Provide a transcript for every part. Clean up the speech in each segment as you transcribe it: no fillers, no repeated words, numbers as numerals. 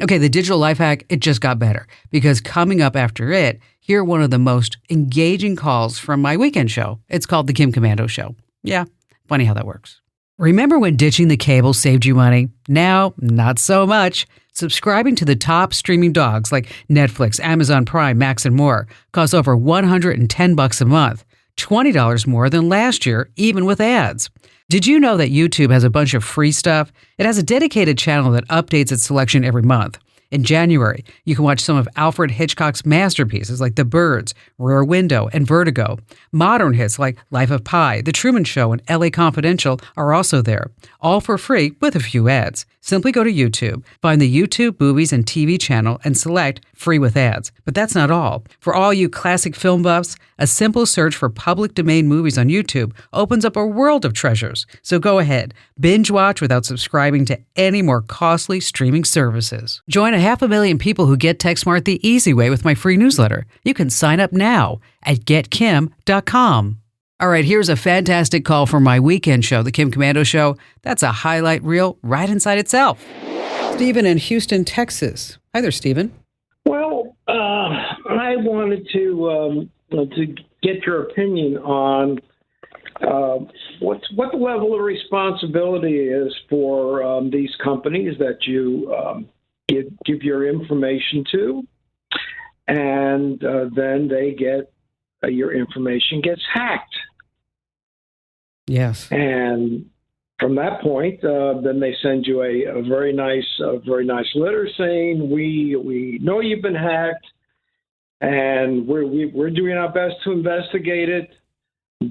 Okay, the digital life hack, it just got better because coming up after it, hear one of the most engaging calls from my weekend show. It's called The Kim Commando Show. Yeah, funny how that works. Remember when ditching the cable saved you money? Now, not so much. Subscribing to the top streaming dogs like Netflix, Amazon Prime, Max, and more costs over $110 a month, $20 more than last year, even with ads. Did you know that YouTube has a bunch of free stuff? It has a dedicated channel that updates its selection every month. In January, you can watch some of Alfred Hitchcock's masterpieces like The Birds, Rear Window, and Vertigo. Modern hits like Life of Pi, The Truman Show, and LA Confidential are also there, all for free with a few ads. Simply go to YouTube, find the YouTube Movies and TV channel, and select Free with Ads. But that's not all. For all you classic film buffs, a simple search for public domain movies on YouTube opens up a world of treasures. So go ahead, binge watch without subscribing to any more costly streaming services. Join 500,000 people who get tech smart the easy way with my free newsletter. You can sign up now at getkim.com. All right, here's a fantastic call from my weekend show, The Kim Commando Show. That's a highlight reel right inside itself. Stephen in Houston, Texas. Hi there, Stephen. Well, I wanted to get your opinion on what the level of responsibility is for these companies that you give your information to, and then they get your information gets hacked. Yes. And from that point, then they send you a very nice letter saying we know you've been hacked, and we're doing our best to investigate it,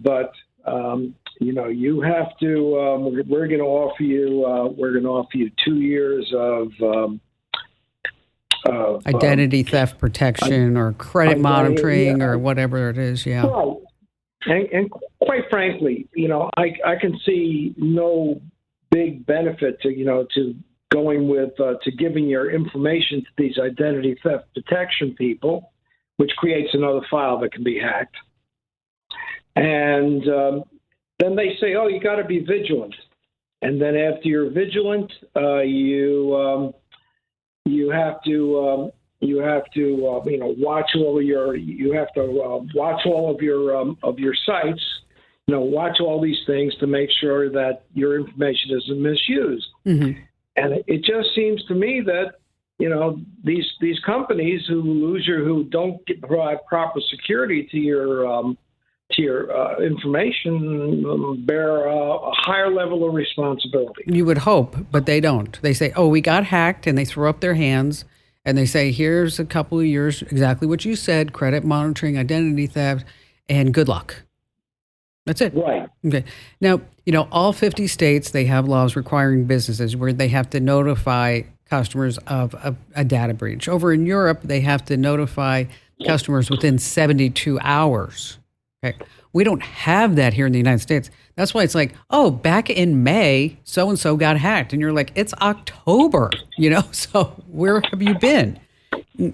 but you have to. We're going to offer you 2 years of identity theft protection or credit monitoring or whatever it is. Yeah. Right. And quite frankly, I can see no big benefit to going with to giving your information to these identity theft protection people, which creates another file that can be hacked. And then they say, "Oh, you got to be vigilant." And then after you're vigilant, you have to watch all of your sites, watch all these things to make sure that your information isn't misused. Mm-hmm. And it just seems to me that these companies who don't provide proper security to your information bear a higher level of responsibility. You would hope, but they don't. They say, "Oh, we got hacked," and they throw up their hands and they say, "Here's a couple of years, exactly what you said, credit monitoring, identity theft, and good luck." That's it. Right. Okay. Now, all 50 states, they have laws requiring businesses where they have to notify customers of a data breach. Over in Europe, they have to notify customers within 72 hours. Okay. We don't have that here in the United States. That's why it's like, oh, back in May, so-and-so got hacked. And you're like, it's October, so where have you been?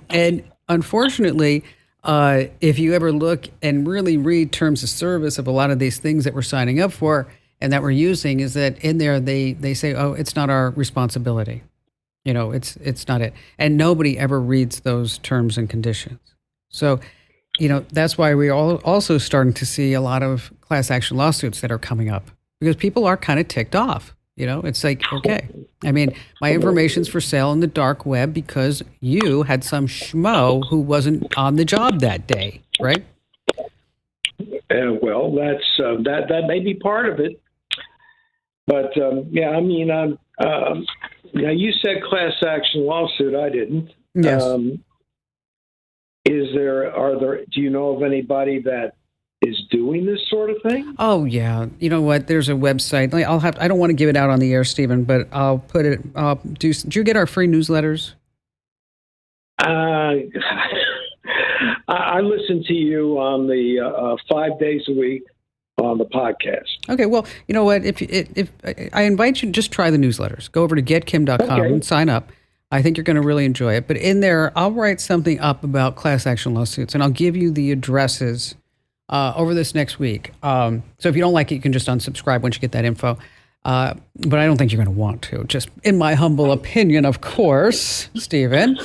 And unfortunately, if you ever look and really read terms of service of a lot of these things that we're signing up for and that we're using, is that in there they say, oh, it's not our responsibility. It's not it. And nobody ever reads those terms and conditions. So that's why we're also starting to see a lot of class action lawsuits that are coming up because people are kind of ticked off. It's like, okay, my information's for sale on the dark web because you had some schmo who wasn't on the job that day, right? Well, that's that may be part of it, but now you said class action lawsuit. I didn't. Yes. Do you know of anybody that is doing this sort of thing? Oh yeah. You know what? There's a website. I don't want to give it out on the air, Stephen, but I'll put it, do you get our free newsletters? I listen to you on the 5 days a week on the podcast. Okay. Well, you know what? If I invite you to just try the newsletters, go over to getkim.com and sign up. I think you're going to really enjoy it. But in there, I'll write something up about class action lawsuits, and I'll give you the addresses over this next week. So if you don't like it, you can just unsubscribe once you get that info. But I don't think you're going to want to, just in my humble opinion, of course, Stephen.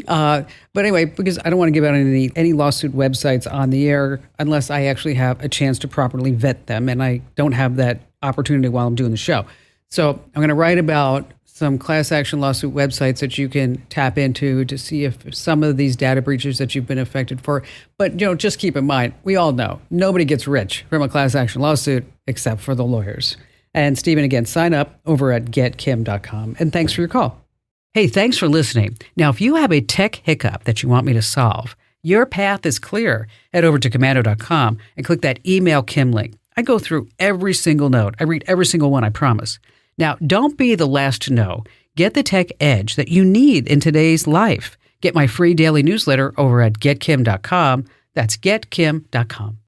But anyway, because I don't want to give out any lawsuit websites on the air unless I actually have a chance to properly vet them, and I don't have that opportunity while I'm doing the show. So I'm going to write about some class action lawsuit websites that you can tap into to see if some of these data breaches that you've been affected for. But, just keep in mind, we all know nobody gets rich from a class action lawsuit except for the lawyers. And Stephen, again, sign up over at getkim.com. And thanks for your call. Hey, thanks for listening. Now, if you have a tech hiccup that you want me to solve, your path is clear. Head over to commando.com and click that email Kim link. I go through every single note. I read every single one, I promise. Now, don't be the last to know. Get the tech edge that you need in today's life. Get my free daily newsletter over at getkim.com. That's getkim.com.